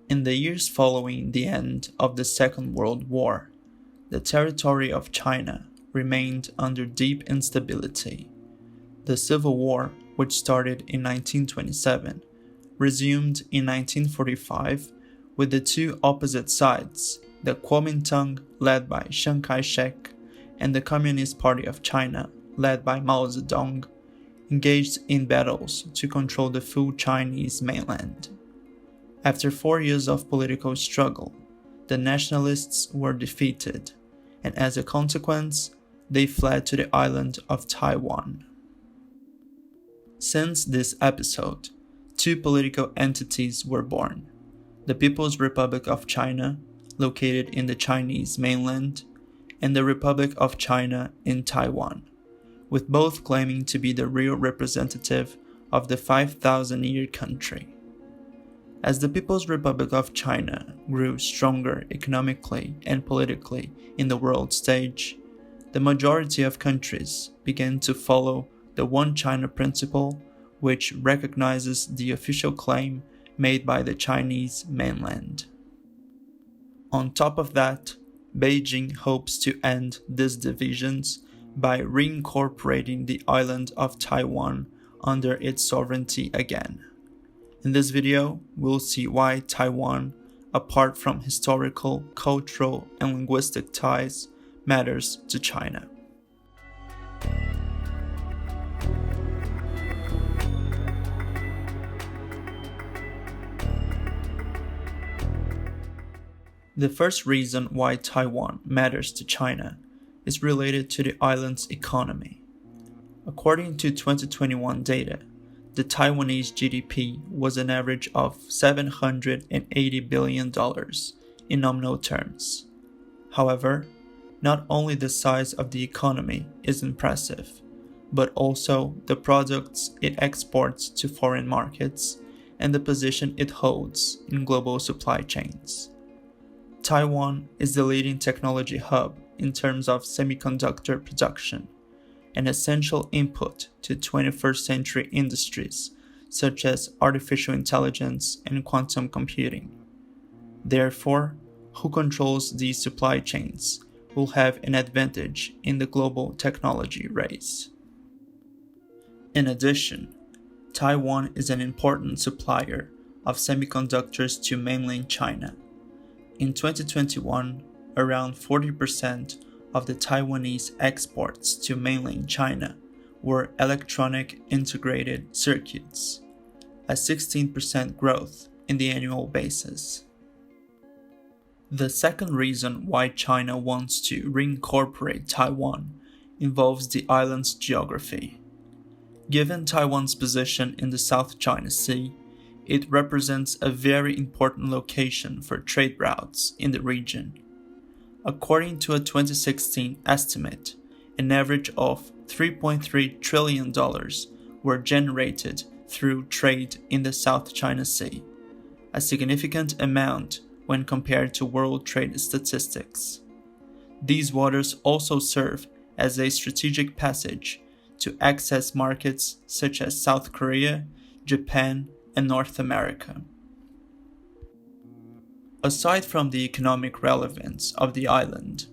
In the years following the end of the Second World War, the territory of China remained under deep instability. The Civil War, which started in 1927, resumed in 1945 with the two opposite sides, the Kuomintang led by Chiang Kai-shek and the Communist Party of China led by Mao Zedong, engaged in battles to control the full Chinese mainland. After 4 years of political struggle, the nationalists were defeated, and as a consequence, they fled to the island of Taiwan. Since this episode, two political entities were born: the People's Republic of China, located in the Chinese mainland, and the Republic of China in Taiwan, with both claiming to be the real representative of the 5,000-year country. As the People's Republic of China grew stronger economically and politically in the world stage, the majority of countries began to follow the One China principle, which recognizes the official claim made by the Chinese mainland. On top of that, Beijing hopes to end these divisions by reincorporating the island of Taiwan under its sovereignty again. In this video, we'll see why Taiwan, apart from historical, cultural, and linguistic ties, matters to China. The first reason why Taiwan matters to China is related to the island's economy. According to 2021 data, the Taiwanese GDP was an average of $780 billion in nominal terms. However, not only the size of the economy is impressive, but also the products it exports to foreign markets and the position it holds in global supply chains. Taiwan is the leading technology hub in terms of semiconductor production, an essential input to 21st century industries such as artificial intelligence and quantum computing. Therefore, who controls these supply chains will have an advantage in the global technology race. In addition, Taiwan is an important supplier of semiconductors to mainland China. In 2021, around 40% of the Taiwanese exports to mainland China were electronic integrated circuits, a 16% growth in the annual basis. The second reason why China wants to reincorporate Taiwan involves the island's geography. Given Taiwan's position in the South China Sea, it represents a very important location for trade routes in the region. According to a 2016 estimate, an average of $3.3 trillion were generated through trade in the South China Sea, a significant amount when compared to world trade statistics. These waters also serve as a strategic passage to access markets such as South Korea, Japan, and North America. Aside from the economic relevance of the island,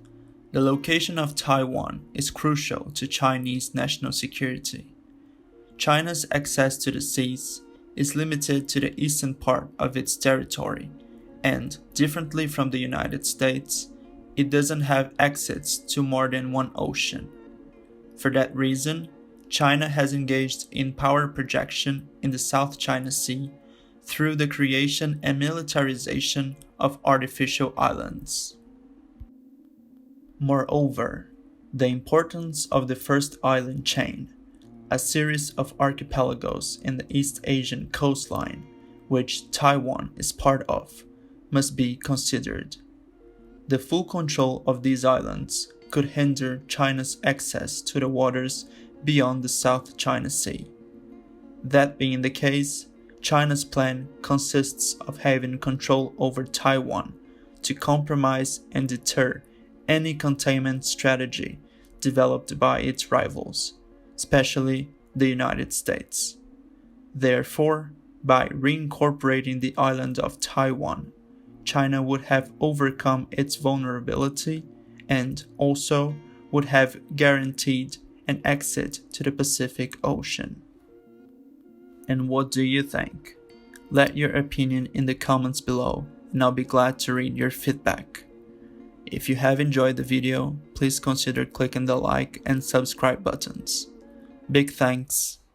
the location of Taiwan is crucial to Chinese national security. China's access to the seas is limited to the eastern part of its territory, and, differently from the United States, it doesn't have exits to more than one ocean. For that reason, China has engaged in power projection in the South China Sea through the creation and militarization of artificial islands. Moreover, the importance of the first island chain, a series of archipelagos in the East Asian coastline, which Taiwan is part of, must be considered. The full control of these islands could hinder China's access to the waters beyond the South China Sea. That being the case, China's plan consists of having control over Taiwan to compromise and deter any containment strategy developed by its rivals, especially the United States. Therefore, by reincorporating the island of Taiwan, China would have overcome its vulnerability and also would have guaranteed an exit to the Pacific Ocean. And what do you think? Let your opinion in the comments below, and I'll be glad to read your feedback. If you have enjoyed the video, please consider clicking the like and subscribe buttons. Big thanks.